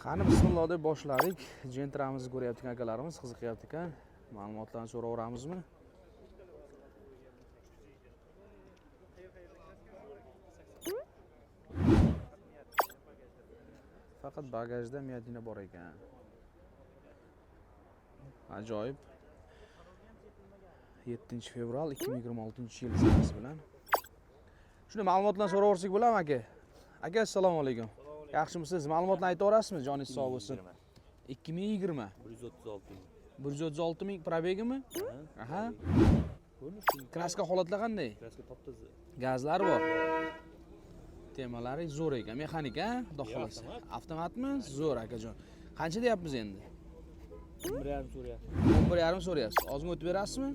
Qani bismillah deb boshladik. Jentramizni ko'ryapti akalarimiz, qiziqyapti ekan. Ma'lumotlarni so'raveramizmi? Faqat bagajda miyadina bor ekan. Ajoyib. 7 fevral 2026-yil sanasi bilan. Shuni ma'lumotlarni so'raversak bo'ladimi aka? Aka, assalomu alaykum. Yaxshimisiz? Ma'lumotlarni aytaverasizmi? Joningiz sog' bo'lsin. 2020. 136 ming. 136 ming probegimi? Aha. Kraska holatlar qanday? Kraska top-toza. Gazlari bor. Temalari zo'r ekan. Mexanik, ha? Xudo xolasa. Avtomatmi? Zo'r akajon. Qancha deyapmiz endi? 11,5 so'rayapti. 11,5 so'rayapsiz. Ozgina o'tib berasizmi?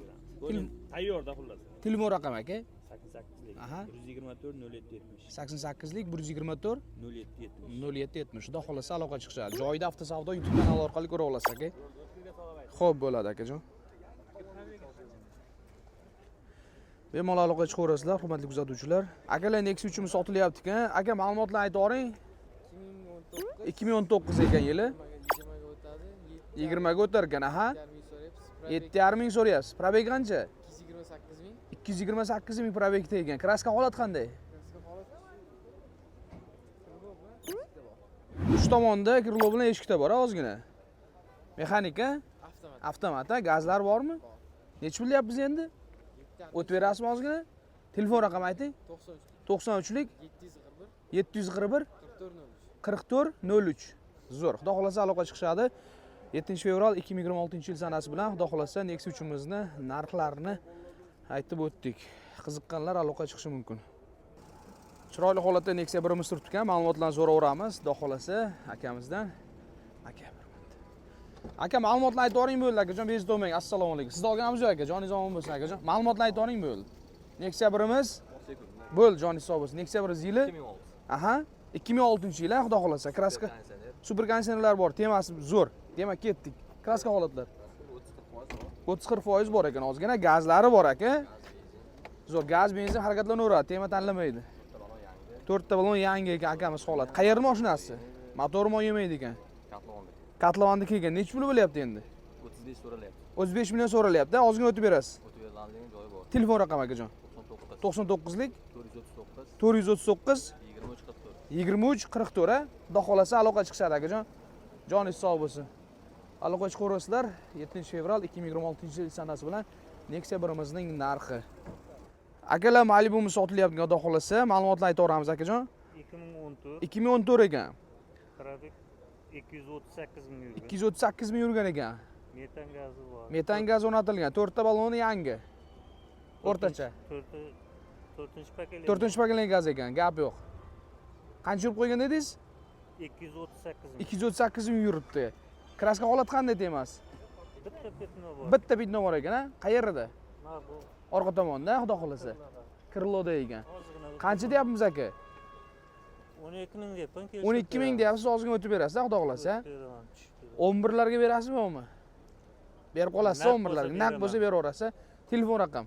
Tayyorda xullas. Telefon raqam aka? 88lik. Aha. 124 0770. 88lik 124 0770. 0770. Xudo xolasa aloqa chiqishadi. Joyida avtosavdo YouTube kanali orqali ko'ra olasiz aka. Xo'p bo'ladi akajon. Bemalol aloqa chiqaverasizlar, hurmatli kuzatuvchilar. Akalar Nexus uchun sotilyapti ekan. Aka ma'lumotlarni aytavering. 2019 ekan yili. 20 ga o'tar ekan, aha. 7,5 ming so'rayapsiz. Probeg qancha? 228 ming probegda ekan. Kraska holat qanday? Uch tomonda krilo bilan eshikda bor, ozgina. Mexanik, ha? Avtomat, ha? Gazlar bormi? Nech bilyapmiz endi? O'tib berasizmi ozgina? Telefon raqami ayting. 93lik 741 4403. Zo'r. Xudo xolasa aloqa chiqishadi. 7 fevral 2026-yil sanasi bilan xudo xolasa Nexus uchimizni narxlarini aytib o'tdik. Qiziqqanlar aloqa chiqishi mumkin. Chiroyli holatda Nexia 1imiz turibdi ekan. Ma'lumotlarni so'raveramiz. Xudo xolasa akamizdan. Aka ma'lumotlarni aytavering bo'ldi akajon, bezib bo'lmang. Assalomu alaykum. Siz olganmiz yo'q aka, joningiz omon bo'lsin akajon. Ma'lumotlarni aytavering bo'ldi. Nexia 1imiz bo'ldi, joningiz sog' bo'lsin. Nexia 1 yili 2006. aha, 2006-yil, xudo xolasa. Kraska super konditsionerlar bor, temasi zo'r. Demak, ketdik. Kraska holatlar 30-40% bor ekan, ozgina gazlari bor aka. Zo'r, gaz, benzin harakatlanaveradi, tema tanlamaydi. 4 ta balon yangi ekan akamiz holat. Qayerda mashinasi? Motor mo yemaydi ekan. Katlovanda kelgan. Nech pul bo'lyapti endi? 35 so'ralyapti. 35 million so'ralyapti. Ozgina o'tib berasiz. O'tib beriladigan joyi bor. Telefon raqami akajon. 99lik 439 439 23 44. 23 44 ha. Xudo xolasa aloqa chiqishadi akajon. Joningiz sog' bo'lsin. Aloqa chiqaverasizlar. 7 fevral 2026-yil sanasi bilan Nexia 1imizning narxi. Akalar Malibu'miz sotilyapti, xudo xolasa. Ma'lumotlarni aytaveramiz akajon. 2014. 2014 ekan. Trafik 238 ming yurgan. 238 ming yurgan ekan. Metan gazi bor. Metan gaz o'rnatilgan. 4 ta baloni yangi. O'rtacha. 4-paketli. 4-paketli gaz ekan, gap yo'q. Qancha yurib qo'ygan dedingiz? 238 ming. 238 ming yuribdi. Kraska holat qanday temasi? Bitta petno bor. Bitta bitno bor ekan, ha? Qayerda? Mana bu. Orqa tomonda, xudo xolasa. Kriloda ekan. Ozgina. Qancha deyapmiz aka? 12 ming deyapman. 12 ming deyapsiz, ozgina o'tib berasiz, xudo xolasa. 11 larga berasizmi yo'qmi? Berib qolasiz 11 larga. Naq bo'lsa beraverasiz. Telefon raqam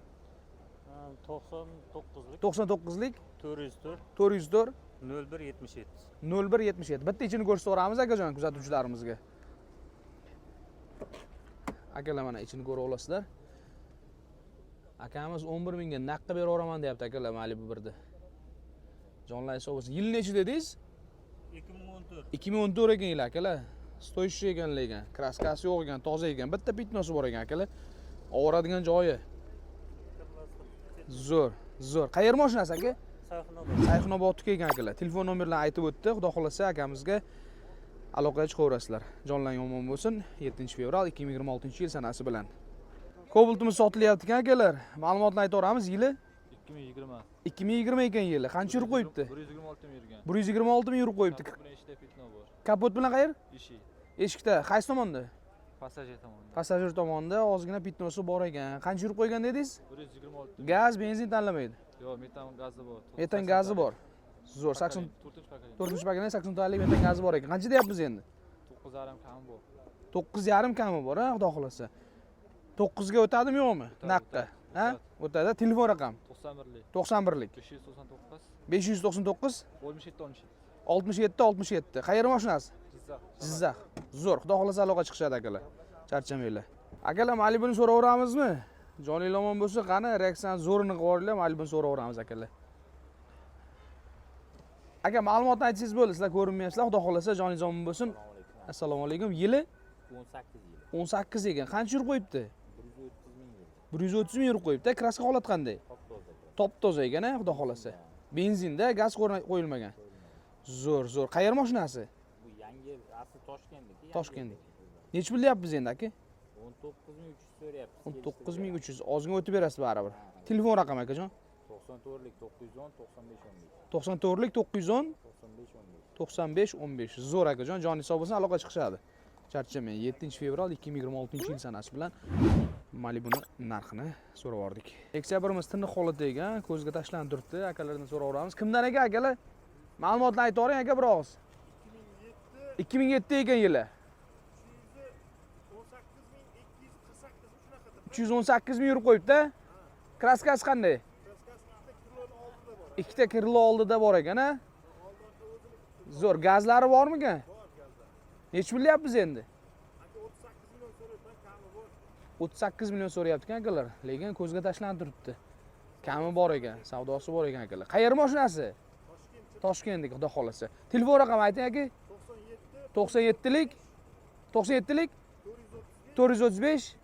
99lik 99lik 404 404 0177. 0177. Bitta ichini ko'rsataveramiz akajon kuzatuvchilarimizga. Akalar mana ichini ko'rib olasizlar. Akamiz 11 mingga naqqa beraveraman deyapti akalar Malibu 1da. Jonlar sog' bo'lsin. Yil nechi dedingiz? 2014. 2014 ekan yil akalar. Stoychi ekan lekin. Kraskasi yo'q ekan, toza ekan. Bitta pitnosi bor ekan akalar. Ovoradigan joyi. Zo'r, zo'r. Qayer mashinasi aka? Sayxunobodga ekan akalar. Telefon nomerlarini aytib o'tdi. Xudo xolasa akamizga aloqaga chiqaverasizlar. Jonlaring omon bo'lsin. 7 fevral 2026-yil sanasi bilan. Kobaltimiz sotilyapti ekan akalar. Ma'lumotlarni aytaveramiz yili 2020. 2020 ekan yili. Qancha yurib qo'yibdi? 126 ming yurgan. 126 ming yurib qo'yibdi. Ishda fitno bor. Kapot bilan qayer? Ishi. Eshikda. Qaysi tomonda? Passajir tomonda. Passajir tomonda ozgina pitnosi bor ekan. Qancha yurib qo'ygan dedingiz? 126. Gaz, benzin tanlamaydi. Yo'q, metan gazi bor. Metan gazi bor. Zo'r, 4-paketli 80 talik metan gazi bor ekan. Qancha deyapmiz endi? 9,5 kami bor. 9,5 kami bor, ha, xudo xolasa. 9 ga o'tadimi yo'qmi? Naqqa. Ha? O'tadi. Telefon raqam 91lik 91lik 599 599 67 67 67. Qayer mashinasi? Jizzax. Zo'r. Xudo xolasa aloqa chiqishadi akalar. Charchamanglar. Akalar, Malibuni so'raveramizmi? Joninglar omon bo'lsa, qani reaksiyani zo'rini qilib yuboringlar, Malibuni so'raveramiz akalar. Aka, ma'lumotni aytsangiz bo'ldi. Sizlar ko'rinmayapsizlar. Xudo xolasa joningiz omon bo'lsin. Assalomu alaykum. Yili 18 yil. 18 ekan. Qancha yurib qo'yibdi? 130 ming yil. 130 ming yurib qo'yibdi. Kraska holat qanday? Top toza ekan, xudo xolasa. Benzinda, gaz qo'yilmagan. Zo'r. Qayer mashinasi? Bu yangi asli Toshkentniki. Toshkentniki. Nech pul deyapsiz endi aka? 19300 so'rayapsiz. 19300. Ozgina o'tib berasiz baribir. Telefon raqami akajon? 94lik 910 95 15. 94lik 910 95 15. 95 15. Zo'r akajon, joningiz sog' bo'lsin, aloqa chiqishadi. Charchamang. 7-fevral 2026-yil sanasi bilan Malibuni narxini so'rab oldik. Eksabrimiz tiniq holatda ekan, ko'zga tashlanib turibdi. Akalardan so'raveramiz. Kimdan ekan akalar? Ma'lumotni aytib boring aka bir og'iz. 2007 ekan yili. 318 ming yurib qo'yibdi. Kraskasi qanday? Ikkita krilo oldida bor ekan, ha? Zo'r, gazlari bormikan? Nech pul deyapsiz endi? 38 million so'rayapti-kan akalar, lekin ko'zga tashlanib turibdi. Kami bor ekan, savdosi bor ekan akalar. Qayer mashinasi? Toshkentniki, xudo xolasa. Telefon raqami ayting aka. 97lik 435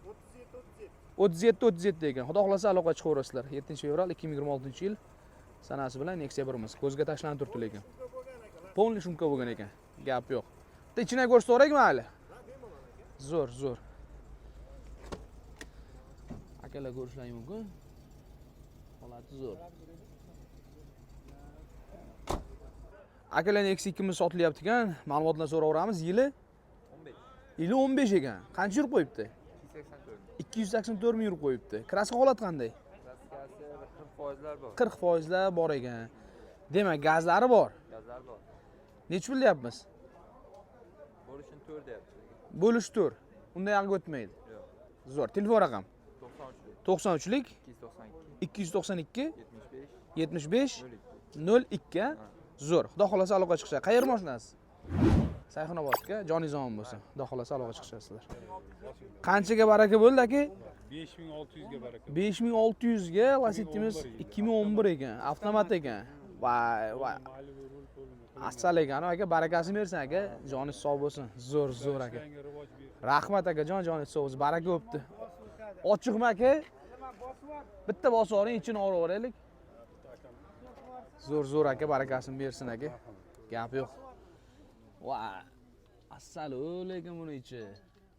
37 ekan. Xudo xolasa aloqa chiqaverasizlar. 7-fevral 2026-yil sanasi bilan Nexia 1imiz. Ko'zga tashlanib turibdi lekin. Polniy shumka bo'lgan ekan. Gap yo'q. Bitta ichini ko'rsataveraymi hali? Zo'r. Akalar ko'rishlari mumkin. Holati zo'r. Akalar Nexia 2imiz sotilyapti ekan. Ma'lumotlarni so'raveramiz. Yili 15. Yili 15 ekan. Qancha yurib qo'yibdi? 284 ming yurib qo'yibdi. Kraska holat qanday? Kraskasi 40%lar bor. 40% bor ekan. Demak, gazlari bor. Gazlar bor. Nech pul deyapmiz? Bo'lishini 4 deyapti. Bo'lish 4. Undan yaqin o'tmaydi. Yo'q. Zo'r. Telefon raqam 93lik 93lik 292 292 75 75 02. Zo'r. Xudo xolasa aloqa chiqishadi. Qayer mashinasi? Sayxunobodga, joningiz omon bo'lsin. Xudo xolasa aloqa chiqishasizlar. Qanchaga baraka bo'ldi aka? 5600 ga baraka. 5600 ga Lacetti'miz 2011 ekan, avtomat ekan. Voy. Asal ekan aka, barakasini bersin aka. Joningiz sog' bo'lsin. Zo'r aka. Rahmat aka, joningiz sog' bo'lsin. Baraka o'pdi. Ochiqmi aka? Bitta bosib oling, ichini olib olaylik. Zo'r aka, barakasini bersin aka. Gap yo'q. Voy. Asal lekin buni ichi.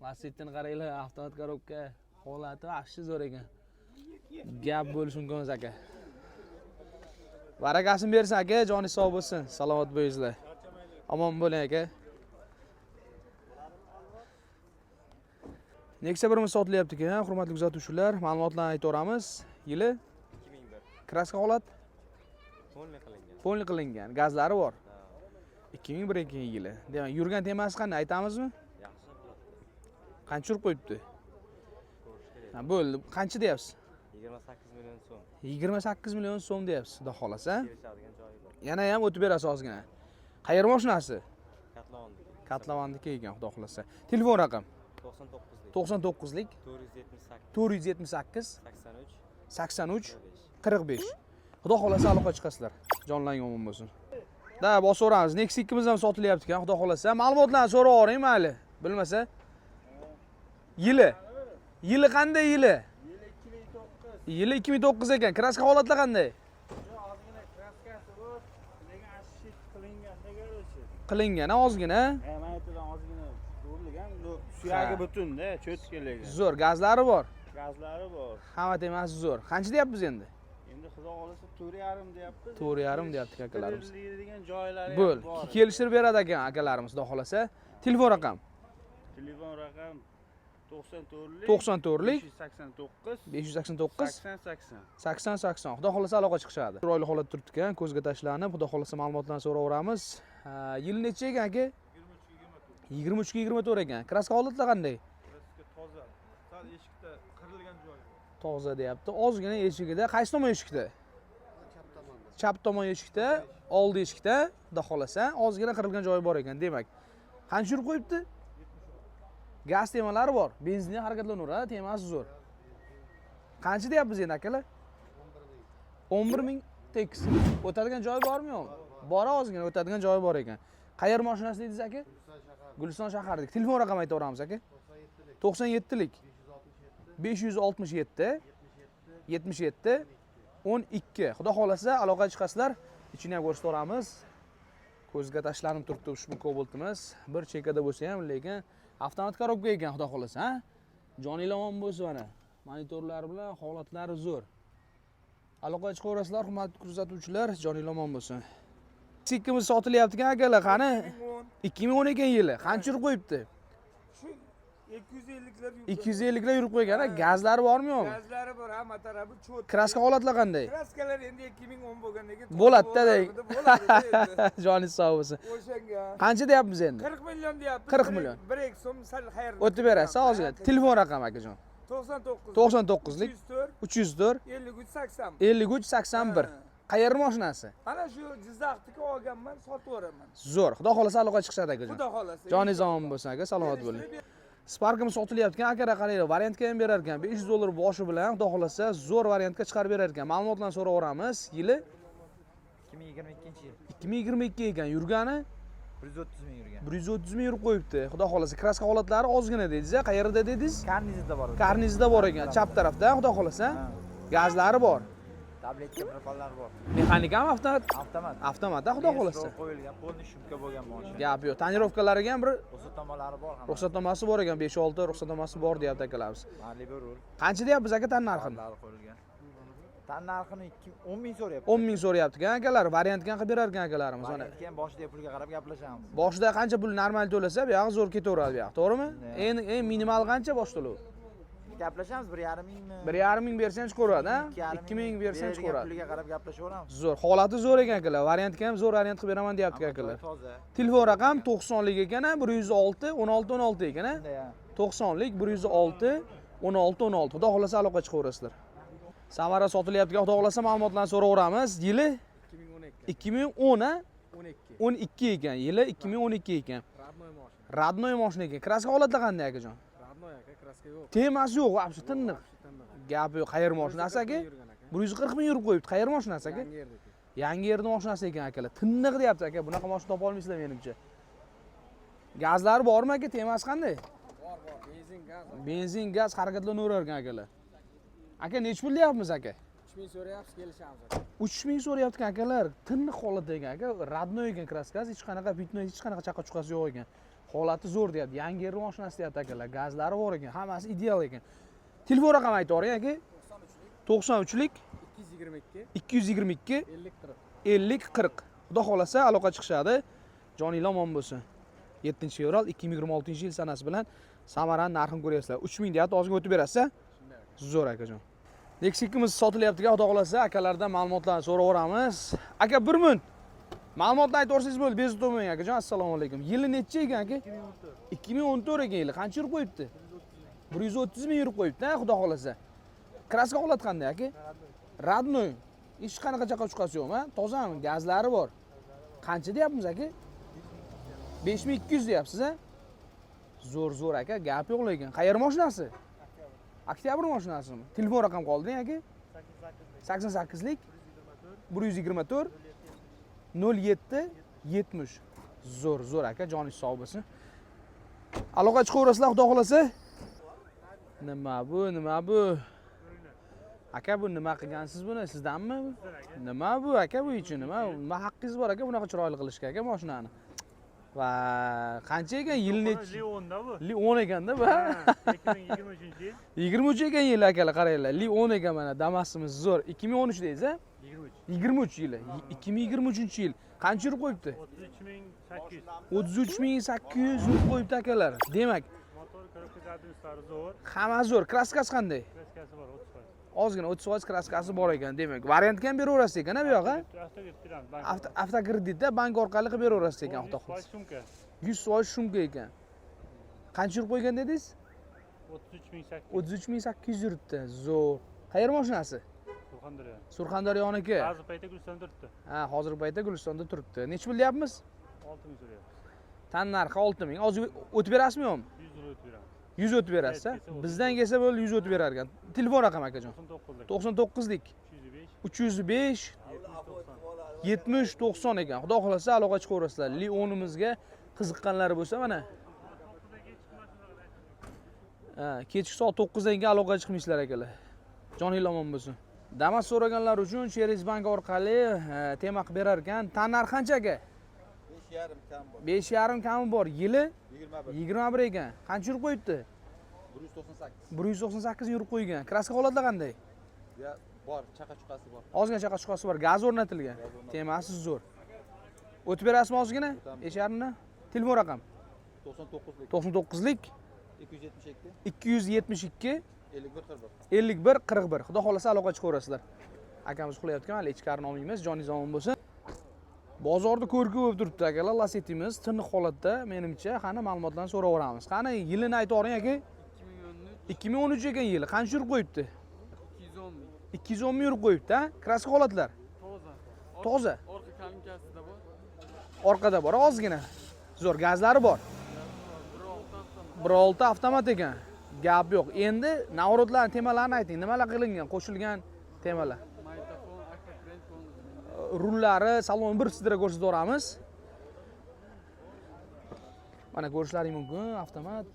Lacetti'ni qaranglar, avtomat korobka. Holati yaxshi zo'r ekan. Gap bo'lish mumkin emas aka. Barakasini bersin aka, joningiz sog' bo'lsin. Salomat bo'linglar. Omon bo'ling aka. Nexia 1imiz sotilyapti ekan, hurmatli kuzatuvchilar. Ma'lumotlarni aytaveramiz. Yili 2001. kraska holat Polniy qilingan. qilingan. Gazlari bor. 2001 ekan yili. Demak, yurgan temasi qanday aytamizmi? Yaxshi qilibdi. Qancha yurib qo'yibdi? Ko'rish kerak. Ha, bo'ldi. Qancha deyapsiz? 28 million so'm. 28 million so'm deyapsiz, xudo xolasa. Kelishadigan joyi bor. Yana ham o'tib berasiz ozgina. Qayer mashinasi? Katlovondagi. Katlavandiki ekan, xudo xolasa. Telefon raqam 99lik 99lik 478 478 83 83 45. Xudo xolasa aloqa chiqasizlar. Jonlaring omon bo'lsin. Da, bosaveramiz. Nexia 2imiz ham sotilyapti ekan, xudo xolasa. Ma'lumotlarni so'rab oling mayli. Bilmasa. Yili qanday yili? Yili 2009 ekan. Kraska holatlar qanday? Ozgina kraskasi bor, lekin ashit qilingan Qilingan, ozgina. Mana aytadan ozgina o'rilgan, suyagi butunda, cho'tkalarga. Zo'r, gazlari bor. Gazlari bor. Hamma temasi zo'r. Qancha deyapmiz endi? Endi xudo xolasa 4,5 deyapti. 4,5 deyapti akalarimiz. Degan joylari Bo'l, bor. kelishtirib beradi ekan akalarimiz, xudo xolasa. Telefon raqam Telefon raqam 94lik 94lik 589 589 80 80. 80. Xudo xolasa aloqa chiqishadi. Chiroyli holat turibdi ekan, ko'zga tashlanib, xudo xolasa ma'lumotlarni so'raveramiz. Yil necha ekan aka? 23 24 ekan. Kraska holatlar qanday? Toza. Sal eshikda qirilgan joyi bor. Toza deyapti. Ozgina eshigida, qaysi tomon eshikda? Chap tomon eshikda, oldi eshikda, xudo xolasa, ozgina qirilgan joyi bor ekan. Demak, Qancha yurib qo'yibdi? Gaz temalari bor. Benzinli harakatlanaveradi, temasi zo'r. Qancha deyapmiz endi akalar? 11 ming tekis. O'tadigan joyi bormi yo'qmi? Bor, ozgina o'tadigan joyi bor ekan. Qayer mashinasi dedingiz aka? Guliston shahardik. Telefon raqami aytaveramiz aka. 97lik 567 77 12. Xudo xolasa aloqaga chiqasizlar. Ichini ham ko'rsataveramiz. Ko'zga tashlanib turibdi ushbu Cobaltimiz. Bir chekada bo'lsa ham, lekin avtomat korobka ekan, xudo xolasa, ha? Joninglar omon bo'lsin mana. Monitorlar bilan holatlari zo'r. Aloqaga chiqaverasizlar, hurmatli kuzatuvchilar, joninglar omon bo'lsin. Sikkimiz sotilyapti ekan akalar, qani? 2012 yili. Qancha yurib qo'yibdi? Shu 250 lar 250 lar yurib qo'ygan, gazlari bormi yo'qmi? Gazlari bor, hamma tarafi cho't. Kraska holatlar qanday? Kraskalar endi 2010 bo'lgandan keyin Bo'ladi-da, dey. bo'ladi. Joningiz sog' bo'lsin. O'shanga Qancha deyapmiz endi? 40 million deyapti. 40 million. 1 so'm sal xayr. O'tib berasiz, hozir. Telefon raqami akajon. 99 99lik 304 304 53 80. 53 81. Qayerning mashinasi? Mana shu Jizzaxniki olganman, sotib yuboraman. Zo'r. Xudo xolasa aloqaga chiqishadi akajon. Xudo xolasa. Joningiz omon bo'lsin aka, salomat bo'ling. Sparkimiz sotilyapti ekan, akalar qaranglar, variantga ham berar ekan. 500 dollar boshi bilan, xudo xolasa, zo'r variantga chiqarib berar ekan. Ma'lumotlarni so'raveramiz. Yili 2022-yil. 2022 ekan. Yurgani 130 ming yurgan. 130 ming yurib qo'yibdi. Xudo xolasa, kraska holatlari ozgina dedingiz, qayerda dedingiz? Karnizida bor. Karnizda bor ekan, chap tarafda, xudo xolasa. Gazlari bor. Tabletka propanlar bor. Mexanik ham avtomat. Avtomat. Avtomat, xudo xolasa. Qo'yilgan, polni shumka bo'lgan mashina. Gap yo'q. Tonirovkalariga ham bir Ruxsatnomalari bor ham. ruxsatnomasi bor ekan, 5-6 ruxsatnomasi bor deyapti akalarimiz. Mali bir rul. Qancha deyapmiz aka tan narxini? Narxlari qo'yilgan. Tan narxini 10 ming so'rayapti. 10 ming so'rayapti ekan akalar, variantga qilib berar ekan akalarimiz mana. Keyin boshida pulga qarab gaplashamiz. Boshida qancha pul normal to'lasa, bu yog'i zo'r ketaveradi bu yoq, to'g'rimi? Eng minimal qancha bosh to'lov? Gaplashamiz 1,5 mingmi? 1,5 ming bersang chiqaveradi, ha? 2 ming bersang chiqaveradi. Pulga qarab gaplashaveramiz. Zo'r, holati zo'r ekan akalar. Variantga ham zo'r variant qilib beraman deyapti akalar. Toza. Telefon raqam 90lik ekan, 106 16 16 ekan, ha? Shunday, ha. 90lik 106 16 16. Xudo xolasa aloqa chiqaverasizlar. Samara sotilyapti, xudo xolasa ma'lumotlarni so'raveramiz. Yili 2010 ha? 12 ekan. Yili 2012 ekan. Radnoy mashina ekan. Kraska holatda qanday akajon? Radnoy aka, kraska yo'q. Temasi yo'q, вообще tiniq. Gap yo'q. Qayer mashinasi aka? 140 ming yurib qo'yibdi. Qayer mashinasi aka? Yangi yerning mashinasi ekan akalar. Tiniq deyapti aka. Bunaqa mashina topa olmaysizlar menimcha. Gazlari bormi aka? Temasi qanday? Bor, benzin, gaz. Benzin, gaz harakatlanaverar ekan akalar. Aka nech pul deyapmiz aka? 3000 so'rayapsiz, kelishamiz aka. 3000 so'rayapti akalar. Tiniq holatda ekan aka. Radnoy ekan kraskasi, hech qanaqa bitnoy, hech qanaqa chaqa chuqasi yo'q ekan. Holati zo'r deyapti. Yangi yer mashinasi deyapti akalar. Gazlari bor ekan. Hammasi ideal ekan. Telefon raqami aytavering aka. 93lik 222 50 40. Xudo xolasa aloqa chiqishadi. Joninglar omon bo'lsin. 7-fevral 2026-yil sanasi bilan Samarani narxini ko'ryapsizlar. 3000 deyapti, ozgina o'tib berasiz-a? Zo'r akajon. Nexikimiz sotilyapti, xudo xolasa akalardan ma'lumotlarni so'raveramiz. Aka 1 minut. Ma'lumotni aytvorsangiz bo'ldi, bezib to'mang akajon. Assalomu alaykum. Yili necha ekan aka? 2014 ekan yili. Qancha yurib qo'yibdi? 130 ming yurib qo'yibdi, xudo xolasa. Kraska holat qanday aka? Radnoy. Hech qanaqa chaqa chuqasi yo'qmi? Tozami? Gazlari bor. Qancha deyapmiz aka? 5200 deyapsiz, ha? Zo'r aka, gap yo'q lekin. Qayer mashinasi? Oktyabr mashinasimi? Telefon raqam qolding aka? 88lik 124 07 70. Zo'r aka, joningiz sog' bo'lsin. Aloqa chiqaverasizlar, xudo xolasa. Nima bu? Aka bu nima qilgansiz buni? Sizdanmi bu? Nima bu aka, bu uchun nima? Nima haqqingiz bor aka bunaqa chiroyli qilishga aka mashinani? Va qancha ekan yil necha? Leonda bu. Li 10 ekanda bu. 2023-yil. 23 ekan yili akalar, qaranglar. Li 10 ekan mana, Damasimiz zo'r. 2013 deysiz, ha? 23 yili. 2023-yil. Qancha yurib qo'yibdi? 33800. 33800 yurib qo'yibdi akalar. Demak, Motor korobka zadnislari zo'r. hamma zo'r. Kraskasi qanday? Kraskasi bor 30%. Ozgina 30% kraskasi bor ekan, demak. Variantga ham beraverasiz ekan, bu yo'q, ha? Avtokreditda bank orqali qilib beraverasiz ekan, xudo xohlasa. 100% shumka ekan. Qancha yurib qo'ygan dedingiz? 33800. 33800 yuribdi. Zo'r. Qayer mashinasi? Surxondaryo. Surxondaryoniki. Hozir paytda Gulistonda turibdi. Ha, hozirgi paytda Gulistonda turibdi. Nech pul deyapmiz? 6000 so'rayapti. Tan narxi 6000. Hozir o'tib berasizmi yo'qmi? 100 lira o'tib beramiz. 100 o'tib berasiz. Bizdan kelsa bo'ldi 100 o'tib berar ekan. Telefon raqami akajon. 99lik 305 70 90 ekan. Xudo xolasa aloqa chiqaverasizlar. Leonimizga qiziqqanlari bo'lsa mana. Kechki soat 9dan keyin aloqa chiqmaysizlar akalar. Joningiz omon bo'lsin. Damas so'raganlar uchun Sherez bank orqali tema qilib berar ekan. Tan narxi qancha aka? 5,5 kam bor. 5,5 kami bor. Yili 21. 21 ekan. Qancha yurib qo'yibdi? 198. 198 yurib qo'ygan. Kraska holatlar qanday? Ya bor, chaqa-chuqasi bor. Ozgina chaqa-chuqasi bor. Gaz o'rnatilgan. Temasi zo'r. O'tib berasizmi ozgina? Esharini. Telefon raqam 99lik 99lik 272 272 51 41. 51 41. Xudo xolasa aloqa chiqaverasizlar. Akamiz uxlayotgan, hali ichkarini olmaymiz. Joningiz omon bo'lsin. Bozorda ko'rki bo'lib turibdi akalar, Lacetti'miz tiniq holatda. Menimcha, qani ma'lumotlarni so'raveramiz. Qani yilini aytib o'ring aka. 2013 ekan yili. Qancha yurib qo'yibdi? 210 ming. 210 ming yurib qo'yibdi, ha? Kraska holatlar. Toza. Orqa kalinkasida bor. Orqada bor, ozgina. Zo'r gazlari bor. 1.6 avtomat ekan. Gap yo'q. Endi navrotlarning temalarini ayting. Nimalar qilingan, qo'shilgan temalar? Magnitofon, akvakrent, Rullari, salonni bir sidra ko'rsatib o'ramiz. Mana ko'rishlaring mumkin, avtomat.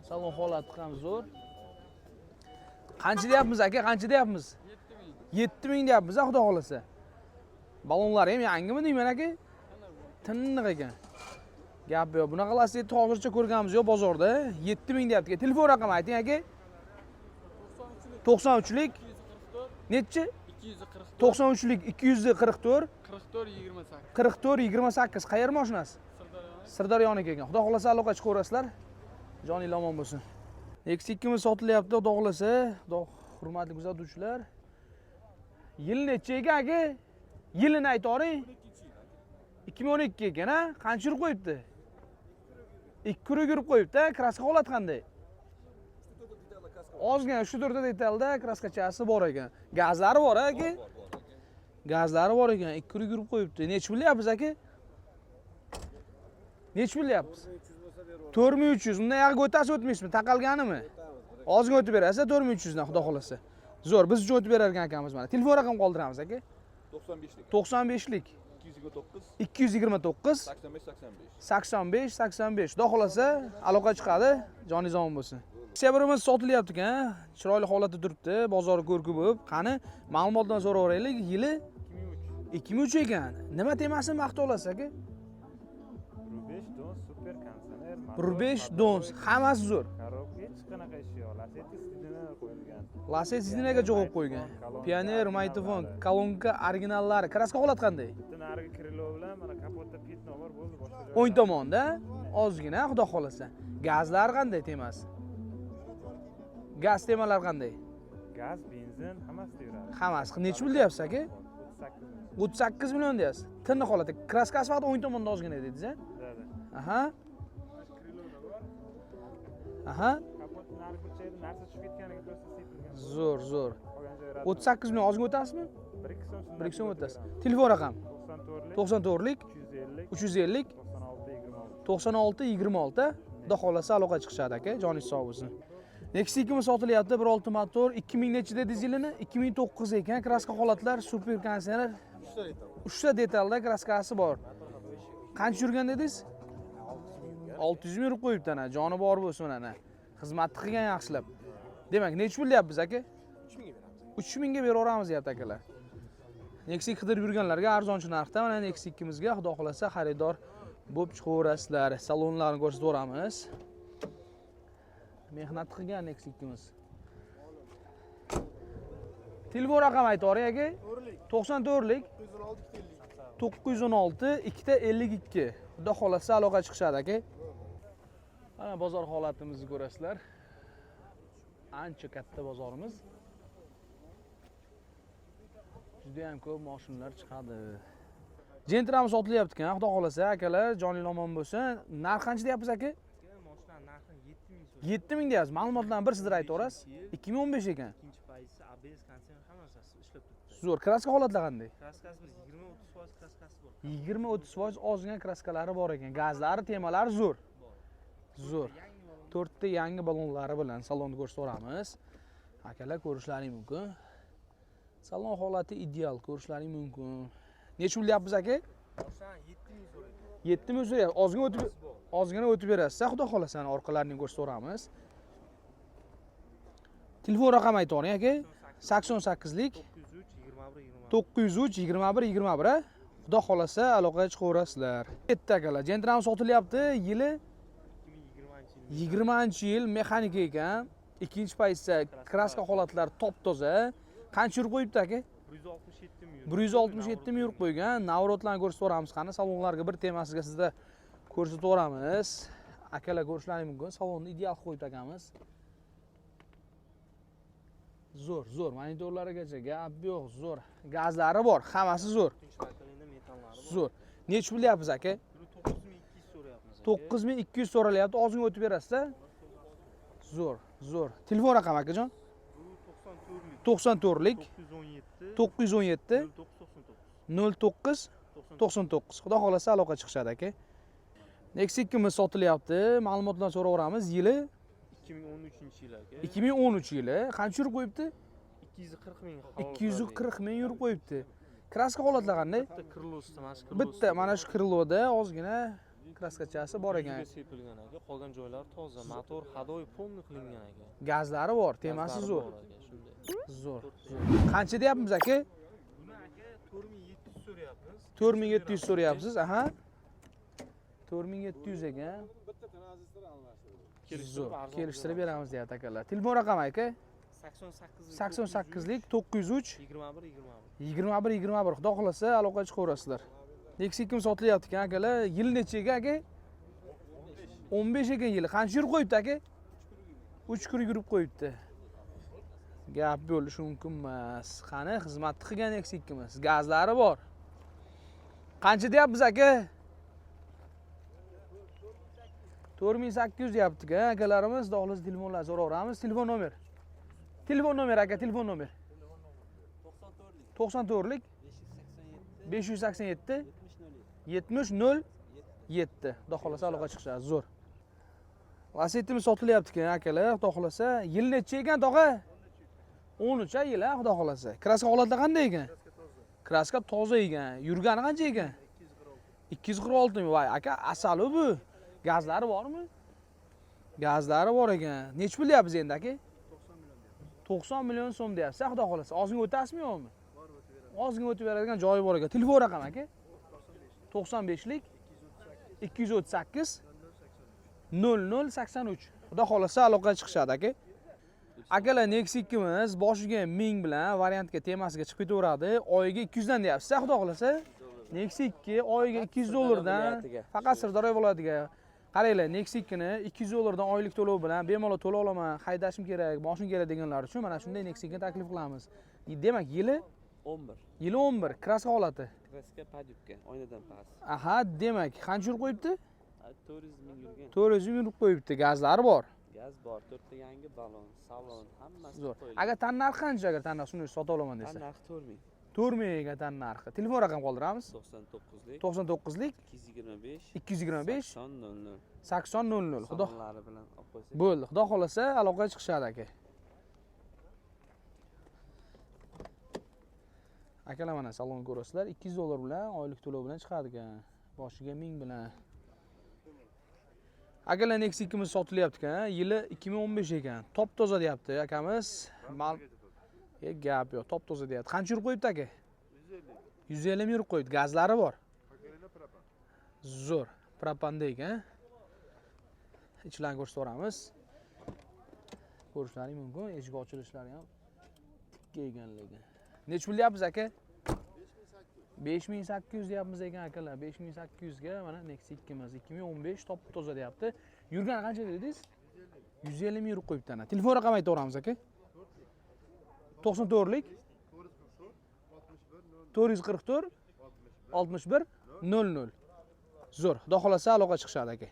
Salon holati ham zo'r. Qancha deyapmiz aka? Qancha deyapmiz? 7000 deyapmiz, xudo xolasa. Balonlar ham yangimi deyman aka? Tiniq ekan. Gap yo'q. Bunaqa Lacetti hozircha ko'rganimiz yo'q bozorda. 7000 deyapti. Telefon raqami ayting aka. 93lik nechi? 93lik 244 44 28. Qayer mashinasi? Sirdaryoniki ekan. Xudo xolasa aloqa chiqaverasizlar. Joningiz omon bo'lsin. X2 sotilyapti, xudo xolasa. Xudo hurmatli kuzatuvchilar. Yil necha ekan aka? Yilini aytoring. 2012 ekan, ha? Qancha yurib qo'yibdi? 2 kuruk yurib qo'yibdi, kraska holati qanday? Ozgina 3-4 detalda kraskachasi bor ekan. Gazlari bor aka? Gazlari bor ekan. 2 kuruk yurib qo'yibdi. Necha bilyapsiz aka? Necha bilyapsiz? 4300. Undan yog'i o'tasi o'tmaysizmi? Taqalganimi? Ozgina o'tib berasiz 4300 dan, xudo xolasa. Zo'r, biz uchun o'tib berar ekan akamiz mana. Telefon raqam qoldiramiz aka. 95lik 95lik 229 229 85 85. 85. Xudo xolasa aloqa chiqadi. Joningiz omon bo'lsin. Sebrimiz sotilyapti ekan. Chiroyli holatda turibdi. Bozori ko'rki bo'lib. Qani ma'lumotdan so'raveraylik. Yili 2003 ekan. Nima temasini maqta olasiz aka? 5 don super kondisioner. 5 dons. Hammasi zo'r. Korobka hech qanaqa ishi yo'q. Lacetti sidinaga qo'yilgan. Lacetti sidinaga jo'g'ib qo'ygan. Pioner, magnitofon, kolonka originallari. Kraska holat qanday? Nariga krilo bilan mana kapotda petno bor bo'ldi, boshqa joy. O'ng tomonda ozgina, xudo xolasa. Gazlar qanday temasi? Gaz temalar qanday? Gaz, benzin hammasida yuradi. Hammasi. Necha pul deyapsiz aka? 38 million. 38 million deyapsiz. Tiniq holatda. Kraskasi faqat o'ng tomonda ozgina dedingiz, a? Aha. Aha. Kapot nariga burchakda narsa tushib ketganiga просто sepilgan. Zo'r, zo'r. Qolgan joyi rad. 38 million ozgina o'tasizmi? 1-2 so'm. 1-2 so'm o'tasiz. Telefon raqam 94lik 94lik 350 350lik 96 26. 96 26. Xudo xolasa aloqa chiqishadi aka. Joningiz sog' bo'lsin. X2 sotilyapti, 1.6 motor, 2000 nechi dedi yilini? 2009 ekan. Kraska holatlar, super kondisioner. 3 ta detalda kraskasi bor. Qancha yurgan dedingiz? 600 ming yurib qo'yibdi ana. Joni bor bo'lsin ana. Xizmatni qilgan yaxshilab. Demak, necha pul deyapmiz aka? 3000 ga beraveramiz deyapti akalar. Nexi qidirib yurganlarga arzonchi narxda mana Nexi2mizga xudo xolasa xaridor bo'lib chiqaverasizlar. Salonlarni ko'rsatib o'ramiz. Mehnat qilgan Nexi2miz. Telefon raqami aytoring aka. 94lik 916 252. Xudo xolasa aloqa chiqishadi aka. Mana bozor holatimizni ko'rasizlar. Ancha katta bozorimiz. Juda ham ko'p mashinalar chiqadi. Gentramiz sotilyapti ekan, xudo xolasa akalar, joningiz omon bo'lsin. Narx qancha deyapsiz aka? Mashinaning narxi 7000 so'm. 7000 deyapsiz. Ma'lumotlarni bir sizlar aytaverasiz. 2015 ekan. Ikkinchi paysi ABS kondisioner hammasi ishlab turibdi. Zo'r. Kraska holatlar qanday? Kraskasi 20-30% kraskasi bor. 20-30% ozgina kraskalari bor ekan. Gazlari, temalari zo'r. Zo'r. 4 ta yangi balonlari bilan salonni ko'rsataveramiz. Akalar ko'rishlaring mumkin. Salon holati ideal, ko'rishlaring mumkin. Necha pul deyapmiz aka? Boshdan 7000 so'raydi. 7000 so'rayapti. Ozgina o'tib berasiz. Xudo xolasa orqalarini ko'rsataveramiz. Telefon raqami aytavering aka. 88lik 903 21 903 21 21. Xudo xolasa aloqaga chiqaverasizlar. Bitta akalar, Gentrawn sotilyapti. Yili 20-yil mexanika ekan. Ikkinchi paytda kraska holatlari top-toza. Qancha yurib qo'yibdi aka? 167 ming yurib qo'ygan. Navrotlarni ko'rsataveramiz qani. Salonlarga bir temasiga sizda ko'rsataveramiz. Akalar ko'rishlaring mumkin. Salonni ideal qilib qo'yibdi akamiz. Zo'r, monitorlarigacha gap yo'q, zo'r. Gazlari bor, hammasi zo'r. Zo'r. Necha pul deyapsiz aka? 9200 so'ralyapti. Ozgina o'tib berasiz-a? Zo'r. Telefon raqami akajon? 94lik 917 09 99. Xudo xolasa aloqa chiqishadi aka. Nexia 2miz sotilyapti. Ma'lumotlarni so'raveramiz. Yili 2013-yil aka. 2013 yili. Qancha yurib qo'yibdi? 240 ming. 240 ming yurib qo'yibdi. Kraska holatlari qanday? Bitta mana shu kriloda ozgina kraskachasi bor ekan. Sepilgan aka. Qolgan joylari toza. Motor hadoy polni qilingan aka. Gazlari bor, temasi zo'r. Zo'r. Qancha deyapmiz aka? Buni aka 4700 so'rayapmiz. 4700 so'rayapsiz. Aha. 4700 ekan. Zo'r. Kelishtirib beramiz deyapti akalar. Telefon raqami aka? 88lik 903 21 21. Xudo xolasa aloqaga chiqaverasizlar. Nexia 2 sotilyapti ekan akalar. Yil necha ekan aka? 15 ekan yili. Qancha yurib qo'yibdi aka? 3 kun yurib qo'yibdi. Gap bo'lishi mumkin emas. Qani xizmatni qilgan Nexia 2miz. Gazlari bor. Qancha deyapmiz aka? 4800 deyapti-ku akalarimiz. Xolos telefonlar so'raveramiz. Telefon nomer aka, telefon nomer. 94lik 587 70 07. Xudo xolasa aloqa chiqishadi. Zo'r. Lasetimiz sotilyapti-ku akalar. Xudo xolasa yil necha ekan tog'a? 13 yil, xudo xolasa. Kraska holatlari qanday ekan? Kraska toza ekan. Yurgani qancha ekan? 246 ming. Voy aka, asali bu. Gazlari bormi? Gazlari bor ekan. Necha pul deyapsiz endi aka? 90 million so'm deyapsiz. Xudo xolasa. Ozgina o'tasizmi yo'qmi? Ozgina o'tib beradigan joyi bor ekan. Telefon raqami aka? 95lik 238 0083. Xudo xolasa aloqaga chiqishadi aka. Akalar Nexia 2miz boshiga 1000 bilan variantga temasiga chiqib ketaveradi. Oyiga 200 dan deyapsiz. Xudo xolasa. Nexia 2 oyiga 200 dollardan faqat Sirdaryo viloyatiga. Qaranglar, Nexia 2ni 200 dollardan oylik to'lov bilan bemalol to'lay olaman, haydashim kerak, mashina kerak deganlar uchun mana shunday Nexia 2ni taklif qilamiz. Demak, yili 11. Yili 11, kraska holati. Kraska padyubka, oynadan past. Aha, demak, qancha yurib qo'yibdi? 400 ming yurgan. 400 ming yurib qo'yibdi. Gazlari bor. Gaz bor, 4 ta yangi balon, salon, hammasi Zo'r. qo'yilgan. Agar tan narxi qancha, agar tan narxini sota olaman desa? Tan narxi 4 ming. 4 mingga tan narxi. Telefon raqam qoldiramiz. 99lik 99lik 225 225 8000. 8000. Xudo Salonlari bilan olib qo'ysak. bo'ldi. Xudo xolasa aloqaga chiqishadi aka. Akalar mana salonni ko'rasizlar. 200 dollar bilan oylik to'lov bilan chiqadi ekan. Boshiga 1000 bilan. Akalar Nexia 2miz sotilyapti ekan. Yili 2015 ekan. Top toza deyapti akamiz. Gap yo'q, top toza deyapti. Qancha yurib qo'yibdi aka? 150 ming yurib qo'yibdi. Gazlari bor. Zo'r. Propanda ekan. Ichlarni ko'rsataveramiz. Ko'rishlaring mumkin. Eshik ochilishlari ham tikka ekanligi. Necha pul deyapsiz aka? 5800 deyapmiz ekan akalar. 5800 ga mana Nexia 2miz 2015 top toza deyapti. Yurgani qancha dedingiz? 150 ming yurib qo'yibdi ana. Telefon raqami aytaveramiz aka. 94lik 444 61 00. Zo'r. Xudo xolasa aloqa chiqishadi aka.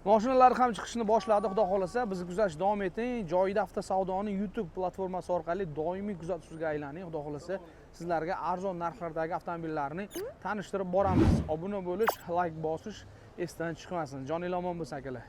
Mashinalar ham chiqishni boshladi. Xudo xolasa bizni kuzatishni davom eting. Joyida avtosavdoning YouTube platformasi orqali doimiy kuzatuvchiga aylaning. Xudo xolasa sizlarga arzon narxlardagi avtomobillarni tanishtirib boramiz. Obuna bo'lish, like bosish esdan chiqmasin. Joningiz omon bo'lsin akalar.